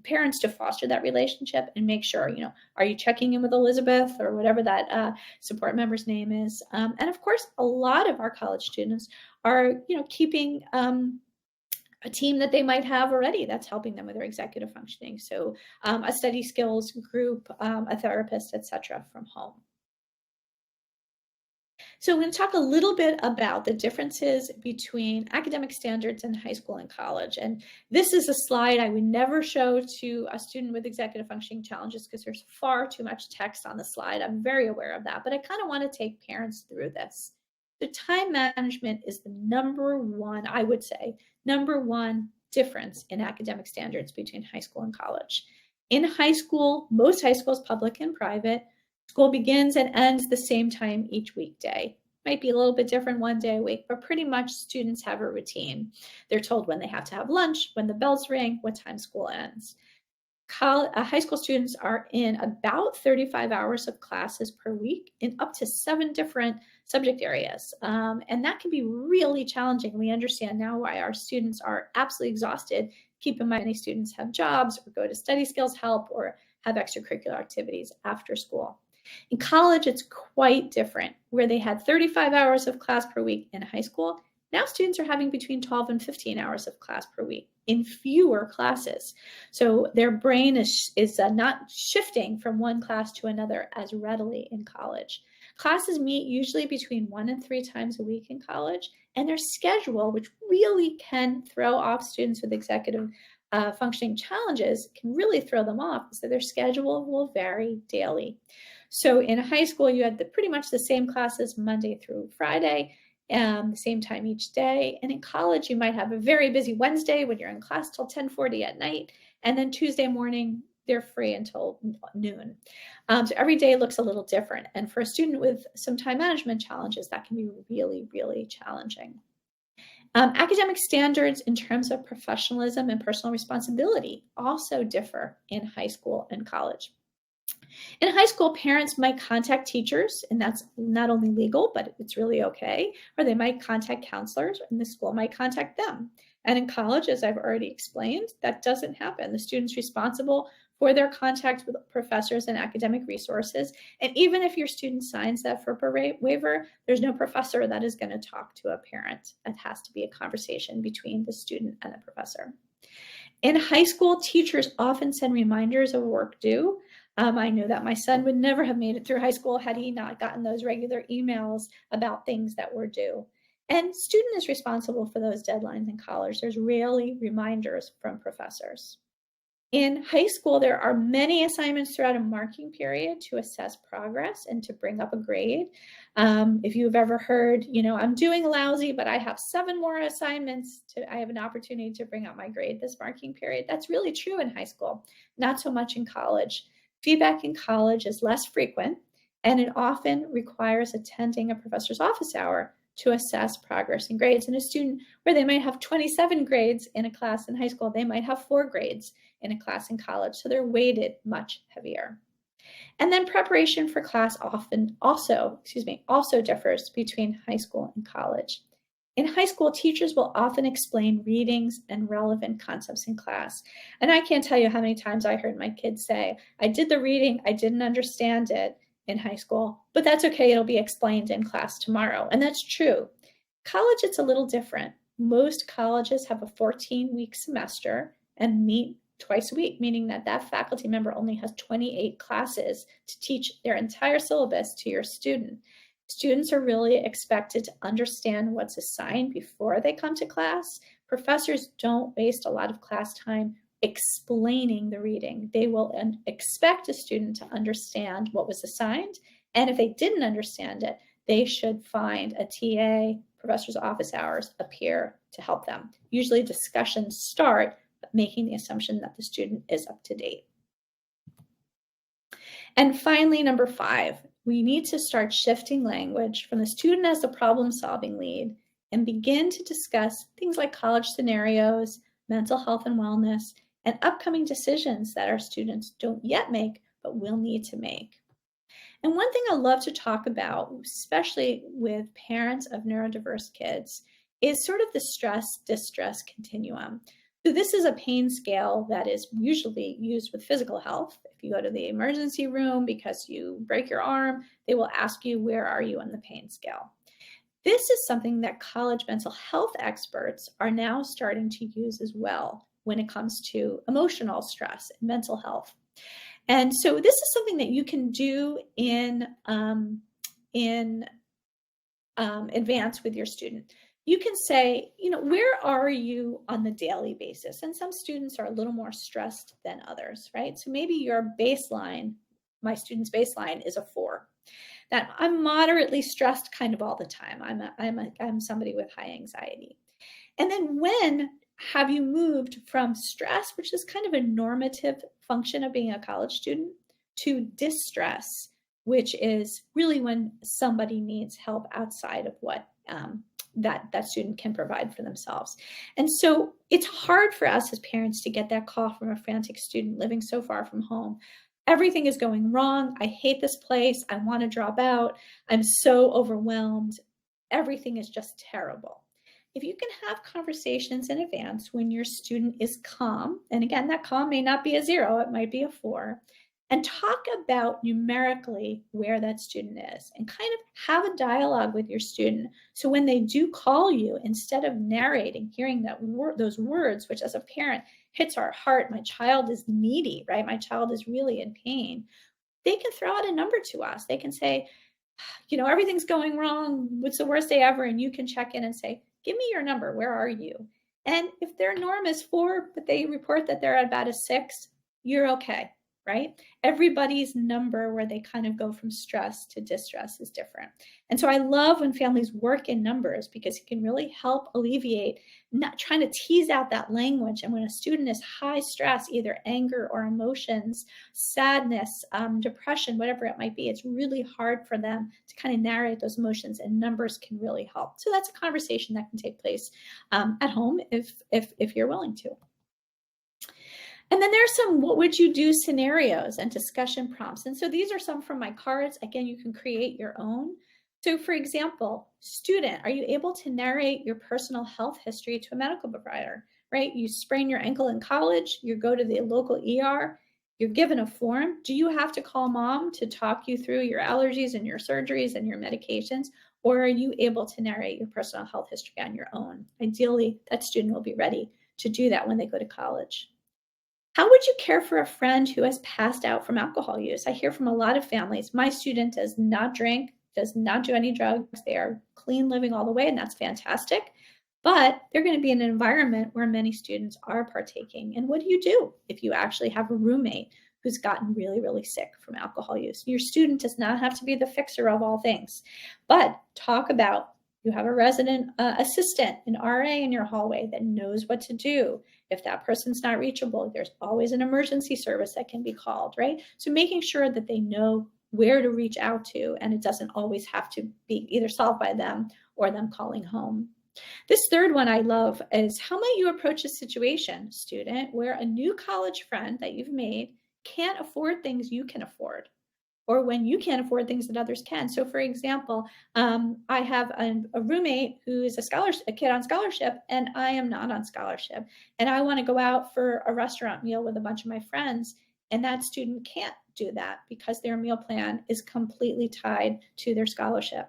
parents to foster that relationship and make sure, are you checking in with Elizabeth or whatever that support member's name is? And of course, a lot of our college students are, keeping a team that they might have already that's helping them with their executive functioning. So a study skills group, a therapist, etc., from home. So I'm going to talk a little bit about the differences between academic standards in high school and college. And this is a slide I would never show to a student with executive functioning challenges because there's far too much text on the slide. I'm very aware of that, but I kind of want to take parents through this. The time management is the number one difference in academic standards between high school and college. In high school, most high schools, public and private, school begins and ends the same time each weekday. Might be a little bit different one day a week, but pretty much students have a routine. They're told when they have to have lunch, when the bells ring, what time school ends. High school students are in about 35 hours of classes per week in up to 7 different subject areas. And that can be really challenging. We understand now why our students are absolutely exhausted. Keep in mind, many students have jobs or go to study skills help or have extracurricular activities after school. In college, it's quite different. Where they had 35 hours of class per week in high school, now students are having between 12 and 15 hours of class per week in fewer classes. So their brain is not shifting from one class to another as readily in college. Classes meet usually between 1 and 3 times a week in college, and their schedule, which really can throw off students with executive functioning challenges, can really throw them off. So their schedule will vary daily. So in high school, you had pretty much the same classes Monday through Friday, the same time each day. And in college, you might have a very busy Wednesday when you're in class till 10:40 at night. And then Tuesday morning, they're free until noon. So every day looks a little different. And for a student with some time management challenges, that can be really, really challenging. Academic standards in terms of professionalism and personal responsibility also differ in high school and college. In high school, parents might contact teachers, and that's not only legal, but it's really okay. Or they might contact counselors, and the school might contact them. And in college, as I've already explained, that doesn't happen. The student's responsible for their contact with professors and academic resources. And even if your student signs that FERPA waiver, there's no professor that is going to talk to a parent. It has to be a conversation between the student and the professor. In high school, teachers often send reminders of work due. I know that my son would never have made it through high school had he not gotten those regular emails about things that were due. And student is responsible for those deadlines in college. There's rarely reminders from professors. In high school, there are many assignments throughout a marking period to assess progress and to bring up a grade. If you've ever heard, I'm doing lousy, but I have 7 more assignments. I have an opportunity to bring up my grade this marking period. That's really true in high school, not so much in college. Feedback in college is less frequent, and it often requires attending a professor's office hour to assess progress and grades. And a student where they might have 27 grades in a class in high school, they might have 4 grades in a class in college. So they're weighted much heavier. And then preparation for class also differs between high school and college. In high school, teachers will often explain readings and relevant concepts in class. And I can't tell you how many times I heard my kids say, I did the reading, I didn't understand it in high school, but that's okay, it'll be explained in class tomorrow. And that's true. College, it's a little different. Most colleges have a 14-week semester and meet twice a week, meaning that faculty member only has 28 classes to teach their entire syllabus to your student. Students are really expected to understand what's assigned before they come to class. Professors don't waste a lot of class time explaining the reading. They will expect a student to understand what was assigned. And if they didn't understand it, they should find a TA, professor's office hours, a peer to help them. Usually discussions start making the assumption that the student is up to date. And finally, number 5, we need to start shifting language from the student as the problem-solving lead and begin to discuss things like college scenarios, mental health and wellness, and upcoming decisions that our students don't yet make, but will need to make. And one thing I love to talk about, especially with parents of neurodiverse kids, is sort of the stress-distress continuum. So this is a pain scale that is usually used with physical health. If you go to the emergency room because you break your arm, they will ask you, where are you on the pain scale? This is something that college mental health experts are now starting to use as well when it comes to emotional stress and mental health. And so this is something that you can do in advance with your student. You can say, where are you on the daily basis? And some students are a little more stressed than others, right? So maybe your baseline, my student's baseline is a 4. That I'm moderately stressed kind of all the time. I'm somebody with high anxiety. And then when have you moved from stress, which is kind of a normative function of being a college student, to distress, which is really when somebody needs help outside of what that student can provide for themselves. And so it's hard for us as parents to get that call from a frantic student living so far from home. Everything is going wrong. I hate this place. I want to drop out. I'm so overwhelmed. Everything is just terrible. If you can have conversations in advance when your student is calm, and again, that calm may not be a 0, it might be a 4, and talk about numerically where that student is and kind of have a dialogue with your student. So when they do call you, instead of narrating, hearing those words, which as a parent hits our heart, my child is needy, right? My child is really in pain. They can throw out a number to us. They can say, everything's going wrong. What's the worst day ever? And you can check in and say, give me your number. Where are you? And if their norm is 4, but they report that they're at about a 6, you're okay, right? Everybody's number where they kind of go from stress to distress is different. And so I love when families work in numbers because it can really help alleviate not trying to tease out that language. And when a student is high stress, either anger or emotions, sadness, depression, whatever it might be, it's really hard for them to kind of narrate those emotions, and numbers can really help. So that's a conversation that can take place at home if you're willing to. And then there's some what would you do scenarios and discussion prompts. And so these are some from my cards. Again, you can create your own. So for example, student, are you able to narrate your personal health history to a medical provider, right? You sprain your ankle in college, you go to the local ER, you're given a form. Do you have to call mom to talk you through your allergies and your surgeries and your medications? Or are you able to narrate your personal health history on your own? Ideally, that student will be ready to do that when they go to college. How would you care for a friend who has passed out from alcohol use? I hear from a lot of families, my student does not drink, does not do any drugs. They are clean living all the way, and that's fantastic. But they're going to be in an environment where many students are partaking. And what do you do if you actually have a roommate who's gotten really, really sick from alcohol use? Your student does not have to be the fixer of all things, but talk about you have a resident assistant, an RA in your hallway that knows what to do. If that person's not reachable, there's always an emergency service that can be called, right? So making sure that they know where to reach out to, and it doesn't always have to be either solved by them or them calling home. This third one I love is how might you approach a situation, student, where a new college friend that you've made can't afford things you can afford, or when you can't afford things that others can. So for example, I have a roommate who is a kid on scholarship, and I am not on scholarship. And I want to go out for a restaurant meal with a bunch of my friends, and that student can't do that because their meal plan is completely tied to their scholarship.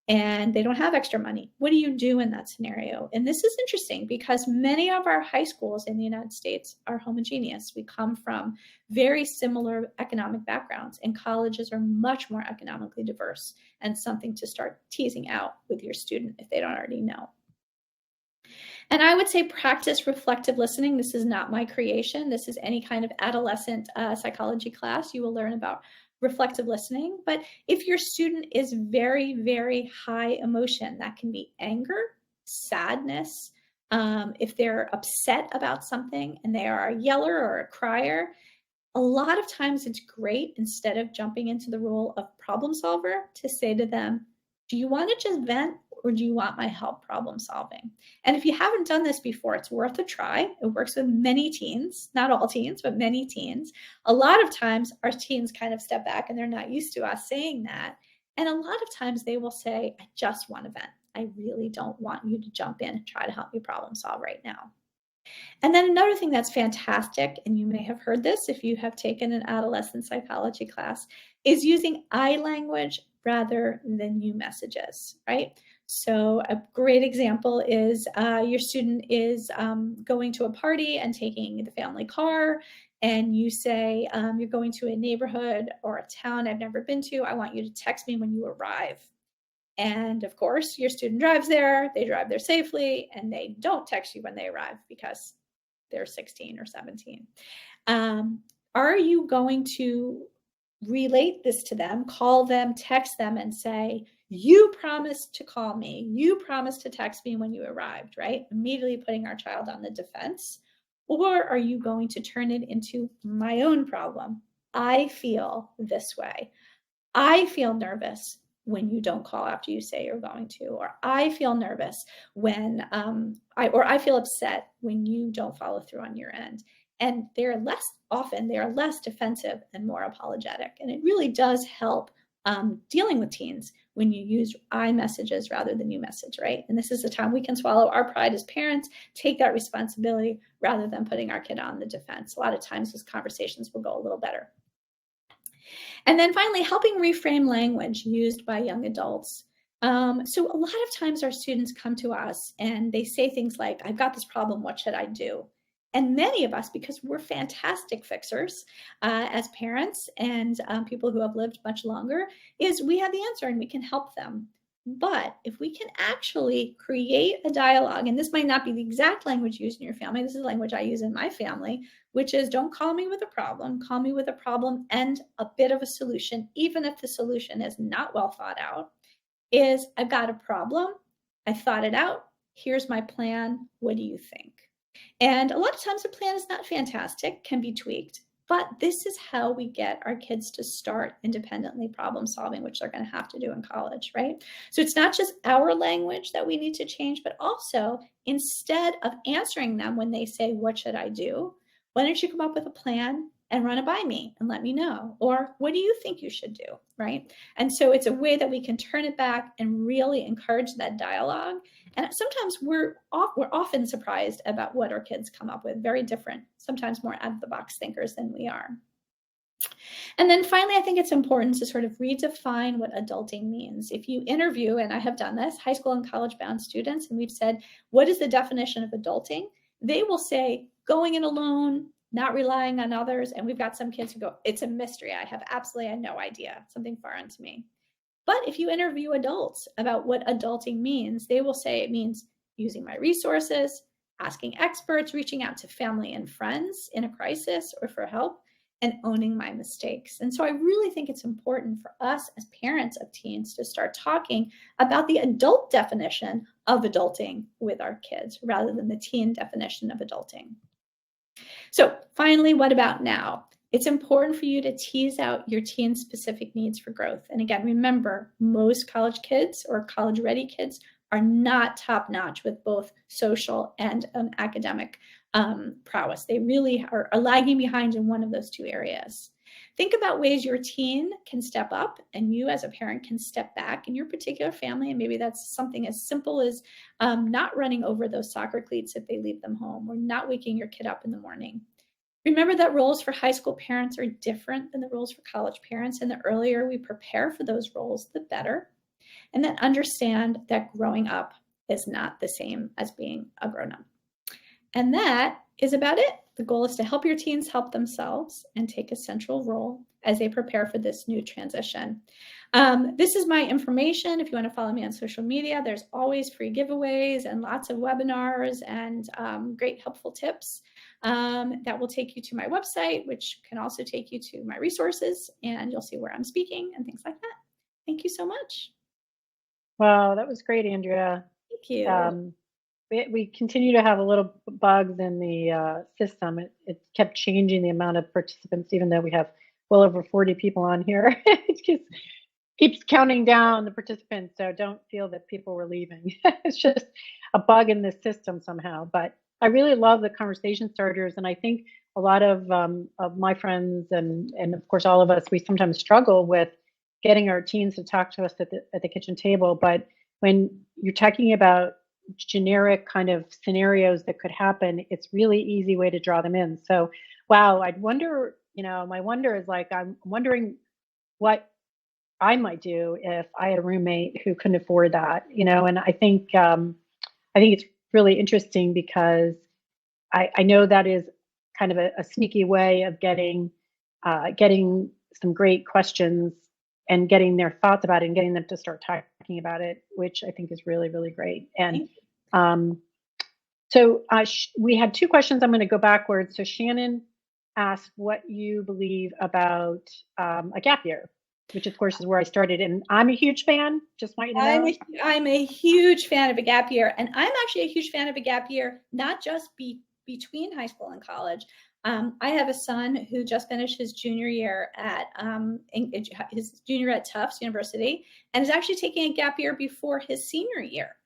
And they don't have extra money. What do you do in that scenario? And this is interesting because many of our high schools in the United States are homogeneous. We come from very similar economic backgrounds, and colleges are much more economically diverse, and something to start teasing out with your student if they don't already know. And I would say practice reflective listening. This is not my creation. This is any kind of adolescent psychology class. You will learn about reflective listening. But if your student is very, very high emotion, that can be anger, sadness, if they're upset about something and they are a yeller or a crier, a lot of times it's great, instead of jumping into the role of problem solver, to say to them, do you want to just vent, or do you want my help problem solving? And if you haven't done this before, it's worth a try. It works with many teens, not all teens, but many teens. A lot of times our teens kind of step back and they're not used to us saying that. And a lot of times they will say, I just want to vent. I really don't want you to jump in and try to help me problem solve right now. And then another thing that's fantastic, and you may have heard this if you have taken an adolescent psychology class, is using I language rather than you messages, right? So a great example is your student is going to a party and taking the family car, and you say, you're going to a neighborhood or a town I've never been to. I want you to text me when you arrive. And of course, your student drives there, they drive there safely, and they don't text you when they arrive because they're 16 or 17. Are you going to relate this to them, call them, text them, and say, you promised to call me, you promised to text me when you arrived, right? Immediately putting our child on the defense. Or are you going to turn it into my own problem? I feel this way. I feel nervous when you don't call after you say you're going to, or I feel nervous when I feel upset when you don't follow through on your end. And they are less defensive and more apologetic. And it really does help dealing with teens when you use I messages rather than you message, right? And this is the time we can swallow our pride as parents, take that responsibility rather than putting our kid on the defense. A lot of times those conversations will go a little better. And then finally, helping reframe language used by young adults. So a lot of times our students come to us and they say things like, I've got this problem, what should I do? And many of us, because we're fantastic fixers as parents and people who have lived much longer, is we have the answer and we can help them. But if we can actually create a dialogue, and this might not be the exact language used in your family, this is language I use in my family, which is don't call me with a problem, call me with a problem and a bit of a solution, even if the solution is not well thought out, is I've got a problem, I thought it out, here's my plan, what do you think? And a lot of times the plan is not fantastic, can be tweaked, but this is how we get our kids to start independently problem solving, which they're going to have to do in college, right? So it's not just our language that we need to change, but also instead of answering them when they say, what should I do? Why don't you come up with a plan and run it by me and let me know? Or what do you think you should do, right? And so it's a way that we can turn it back and really encourage that dialogue. And sometimes we're often surprised about what our kids come up with, very different, sometimes more out of the box thinkers than we are. And then finally, I think it's important to sort of redefine what adulting means. If you interview, and I have done this, high school and college bound students, and we've said, what is the definition of adulting? They will say, going it alone, not relying on others. And we've got some kids who go, it's a mystery. I have absolutely no idea, something foreign to me. But if you interview adults about what adulting means, they will say it means using my resources, asking experts, reaching out to family and friends in a crisis or for help, and owning my mistakes. And so I really think it's important for us as parents of teens to start talking about the adult definition of adulting with our kids rather than the teen definition of adulting. So finally, what about now? It's important for you to tease out your teen specific needs for growth. And again, remember, most college kids or college ready kids are not top notch with both social and academic prowess. They really are lagging behind in one of those two areas. Think about ways your teen can step up and you as a parent can step back in your particular family. And maybe that's something as simple as not running over those soccer cleats if they leave them home, or not waking your kid up in the morning. Remember that roles for high school parents are different than the roles for college parents. And the earlier we prepare for those roles, the better. And then understand that growing up is not the same as being a grown-up. And that is about it. The goal is to help your teens help themselves and take a central role as they prepare for this new transition. This is my information. If you want to follow me on social media, there's always free giveaways and lots of webinars and great helpful tips. that will take you to my website, which can also take you to my resources, and you'll see where I'm speaking and things like that. Thank you so much. Wow, that was great, Andrea. Thank you. Um, we continue to have a little bugs in the system. It kept changing the amount of participants, even though we have well over 40 people on here. It just keeps counting down the participants. So don't feel that people were leaving. It's just a bug in the system somehow. But I really love the conversation starters, and I think a lot of my friends and of course all of us, we sometimes struggle with getting our teens to talk to us at the kitchen table. But when you're talking about generic kind of scenarios that could happen, it's really easy way to draw them in. So, wow, I'd wonder, my wonder is like, I'm wondering what I might do if I had a roommate who couldn't afford that, and I think it's really interesting because I know that is kind of a sneaky way of getting some great questions and getting their thoughts about it and getting them to start talking about it, which I think is really, really great. And Thank you. um, so we had two questions. I'm going to go backwards. So Shannon asked what you believe about a gap year, which of course is where I started. And I'm a huge fan, just want you to I'm know. a, I'm a huge fan of a gap year, and I'm actually a huge fan of a gap year, not just between high school and college. I have a son who just finished his junior year at Tufts University, and is actually taking a gap year before his senior year.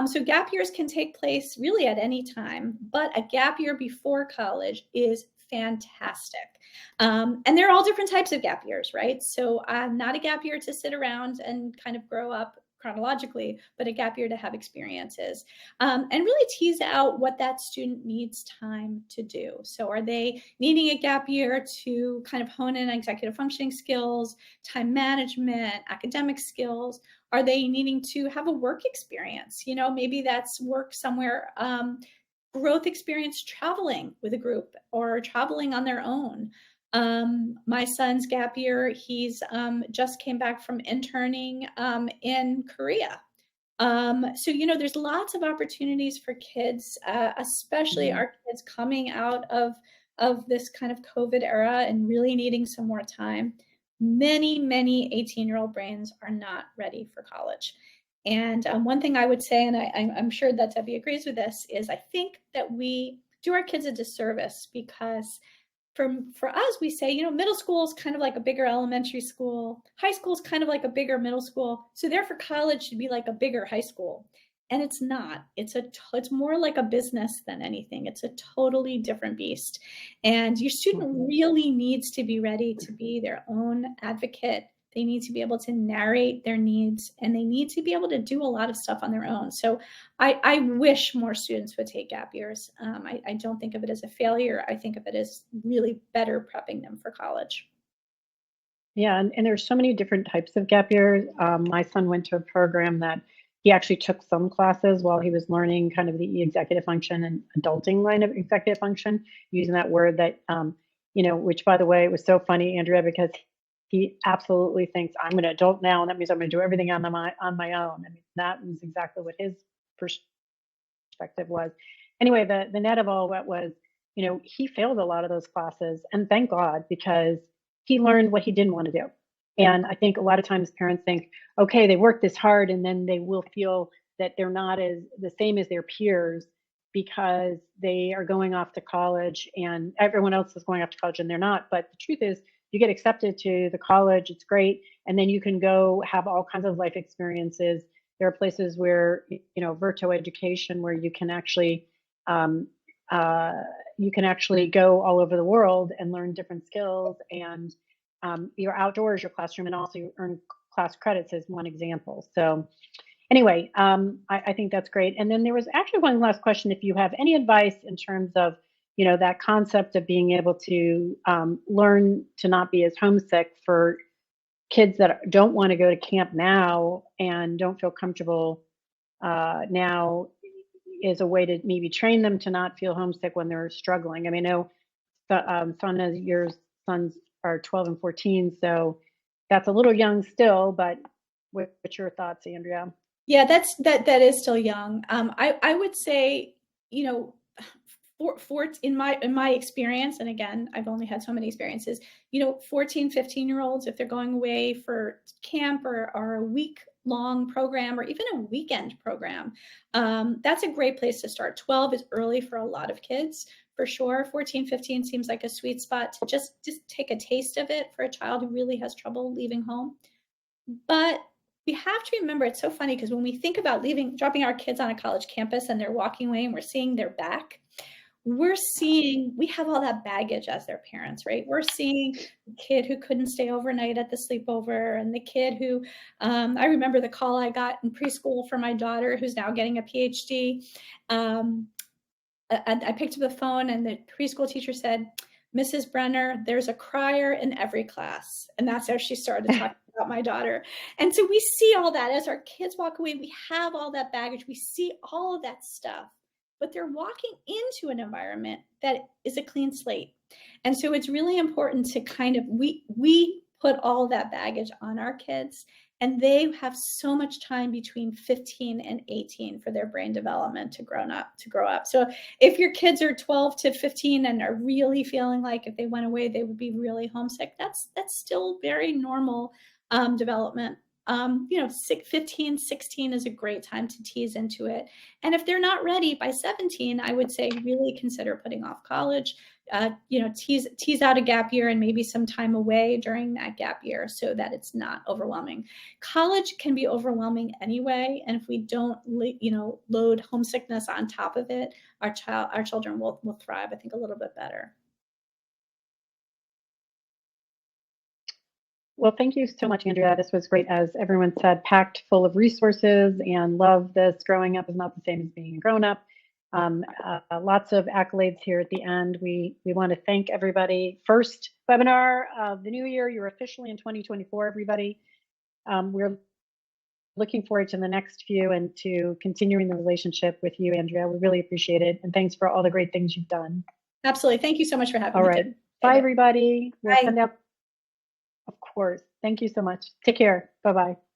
So gap years can take place really at any time, but a gap year before college is fantastic. And there are all different types of gap years, right? So not a gap year to sit around and kind of grow up chronologically, but a gap year to have experiences and really tease out what that student needs time to do. So are they needing a gap year to kind of hone in on executive functioning skills, time management, academic skills? Are they needing to have a work experience? Maybe that's work somewhere, growth experience traveling with a group or traveling on their own. My son's gap year, he's just came back from interning in Korea. So, there's lots of opportunities for kids, especially our kids coming out of this kind of COVID era and really needing some more time. Many, many 18-year-old brains are not ready for college. And one thing I would say, and I'm sure that Debbie agrees with this, is I think that we do our kids a disservice because for us, we say, middle school is kind of like a bigger elementary school. High school is kind of like a bigger middle school. So therefore college should be like a bigger high school. And it's not. It's more like a business than anything. It's a totally different beast. And your student really needs to be ready to be their own advocate. They need to be able to narrate their needs, and they need to be able to do a lot of stuff on their own. So I wish more students would take gap years. I don't think of it as a failure. I think of it as really better prepping them for college. Yeah, and there's so many different types of gap years. My son went to a program that he actually took some classes while he was learning kind of the executive function and adulting line of executive function, using that word that, which by the way, it was so funny, Andrea, because he absolutely thinks I'm going to adult now, and that means I'm going to do everything on my own. I mean, that was exactly what his perspective was. Anyway, the net of all that was, he failed a lot of those classes, and thank God, because he learned what he didn't want to do. And I think a lot of times parents think, okay, they work this hard, and then they will feel that they're not as the same as their peers because they are going off to college and everyone else is going off to college and they're not. But the truth is, you get accepted to the college, it's great, and then you can go have all kinds of life experiences. There are places where, virtual education, where um, uh, you can actually go all over the world and learn different skills. And you're outdoors, your classroom, and also you earn class credits as one example. So anyway, I think that's great. And then there was actually one last question. If you have any advice in terms of, that concept of being able to learn to not be as homesick for kids that don't want to go to camp now and don't feel comfortable now, is a way to maybe train them to not feel homesick when they're struggling. I mean, I know your sons are 12 and 14, so that's a little young still, but what's your thoughts, Andrea? Yeah, that is still young. I would say, in my experience, and again, I've only had so many experiences, 14, 15-year-olds, if they're going away for camp or a week-long program or even a weekend program, that's a great place to start. 12 is early for a lot of kids, for sure. 14, 15 seems like a sweet spot to just take a taste of it for a child who really has trouble leaving home. But we have to remember, it's so funny because when we think about dropping our kids on a college campus and they're walking away and we're seeing their back, we have all that baggage as their parents, right? We're seeing the kid who couldn't stay overnight at the sleepover, and the kid who, I remember the call I got in preschool for my daughter who's now getting a PhD. I picked up the phone and the preschool teacher said, "Mrs. Brenner, there's a crier in every class." And that's how she started talking about my daughter. And so we see all that as our kids walk away. We have all that baggage. We see all of that stuff, but they're walking into an environment that is a clean slate. And so it's really important to kind of, we put all that baggage on our kids, and they have so much time between 15 and 18 for their brain development to grow up. So if your kids are 12 to 15 and are really feeling like if they went away, they would be really homesick, that's still very normal development. 15, 16 is a great time to tease into it. And if they're not ready by 17, I would say really consider putting off college, tease out a gap year and maybe some time away during that gap year so that it's not overwhelming. College can be overwhelming anyway. And if we don't, load homesickness on top of it, our children will thrive, I think, a little bit better. Well, thank you so much, Andrea. This was great, as everyone said, packed full of resources, and love this. Growing up is not the same as being a grown up. Lots of accolades here at the end. We want to thank everybody. First webinar of the new year. You're officially in 2024, everybody. We're looking forward to the next few and to continuing the relationship with you, Andrea. We really appreciate it. And thanks for all the great things you've done. Absolutely. Thank you so much for having me. All right. Bye, everybody. We'll Bye. send out. Of course. Thank you so much. Take care. Bye-bye.